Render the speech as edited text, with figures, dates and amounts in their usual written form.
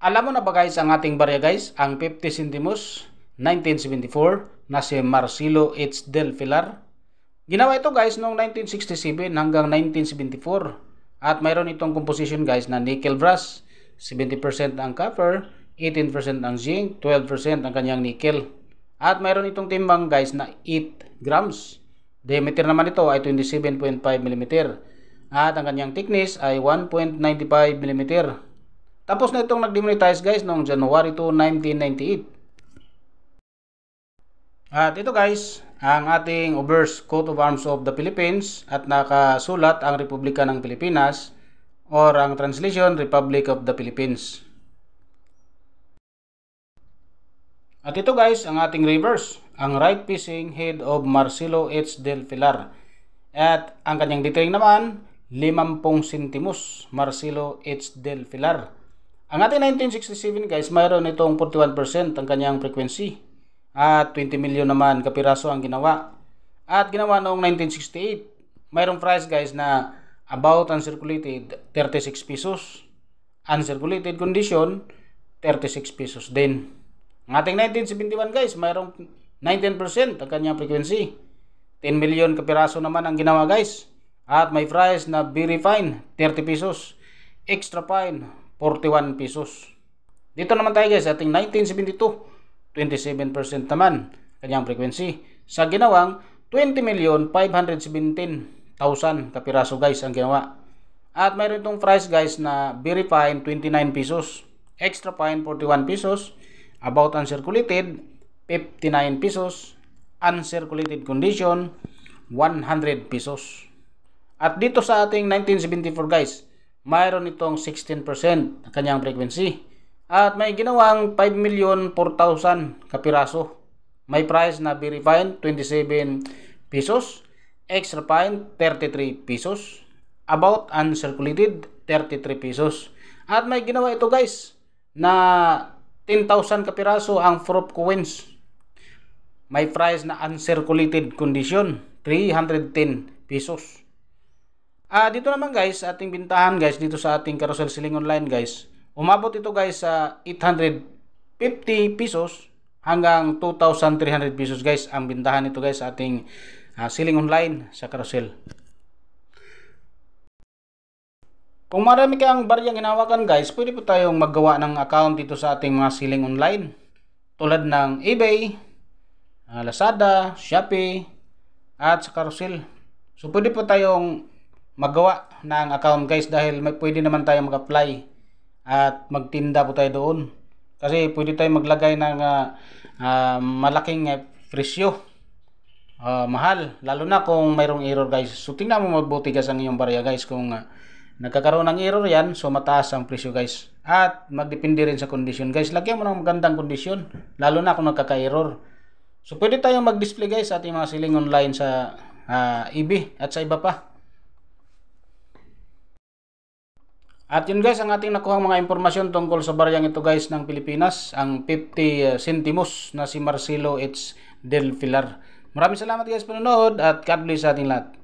Alam mo na ba guys ang ating barya guys, ang 50 centimos 1974 na si Marcelo H. Del Pilar. Ginawa ito guys noong 1967 hanggang 1974 at mayroon itong composition guys na nickel brass, 70% ang copper, 18% ang zinc, 12% ang kanyang nickel. At mayroon itong timbang guys na 8 grams. Diameter naman ito ay 27.5 mm at ang kanyang thickness ay 1.95 mm. Tapos na itong nag-demonetize guys noong January 2, 1998. At ito guys, ang ating obverse coat of arms of the Philippines at nakasulat ang Republika ng Pilipinas or ang translation Republic of the Philippines. At ito guys, ang ating reverse, ang right facing head of Marcelo H. Del Pilar. At ang kanyang detailing naman, 50 centimos Marcelo H. Del Pilar. Ang ating 1967 guys, mayroon itong 41% ang kanyang frequency. At 20 milyon naman kapiraso ang ginawa. At ginawa noong 1968, mayroong price guys na about uncirculated 36 pesos. Uncirculated condition 36 pesos din. Ang ating 1971 guys, mayroong 19% ang kanyang frequency. 10 milyon kapiraso naman ang ginawa guys. At may price na very fine 30 pesos. Extra fine 41 pesos. Dito naman tayo guys, ating 1972. 27% naman kanyang frequency. Sa ginawang 20,517,000 kapiraso guys ang ginawa. At mayroon itong price guys na very fine 29 pesos, extra fine 41 pesos, about uncirculated 59 pesos, uncirculated condition 100 pesos. At dito sa ating 1974 guys, mayroon itong 16% kanyang frequency. At may ginawang 5,004,000 kapiraso. May price na very fine 27 pesos, extra fine 33 pesos, about uncirculated 33 pesos. At may ginawa ito guys na 10,000 kapiraso ang proof coins. May price na uncirculated condition 310 pesos. Dito naman guys, ating bintahan guys dito sa ating carousel selling online guys. Umabot ito guys sa 850 pesos hanggang 2,300 pesos guys ang bintahan nito guys sa ating selling online sa carousel. Kung marami kang baryang hinawakan guys, pwede po tayong maggawa ng account dito sa ating mga selling online. Tulad ng eBay, Lazada, Shopee, at sa carousel. So pwede po tayong maggawa ng account guys dahil pwede naman tayong mag-apply at magtinda po tayo doon. Kasi pwede tayo maglagay ng malaking presyo. Mahal. Lalo na kung mayroong error guys. So tingnan mo mabuti guys ang iyong barya guys. Kung nagkakaroon ng error yan, so mataas ang presyo guys. At magdepende rin sa condition guys. Lagyan mo ng magandang condition. Lalo na kung nagkaka-error. So pwede tayong mag-display guys sa ating mga selling online sa eBay at sa iba pa. At yun guys, ang ating nakuhang mga impormasyon tungkol sa baryang ito guys ng Pilipinas, ang 50 centimos na si Marcelo H. Del Pilar. Maraming salamat guys panonood at God bless sa ating lahat.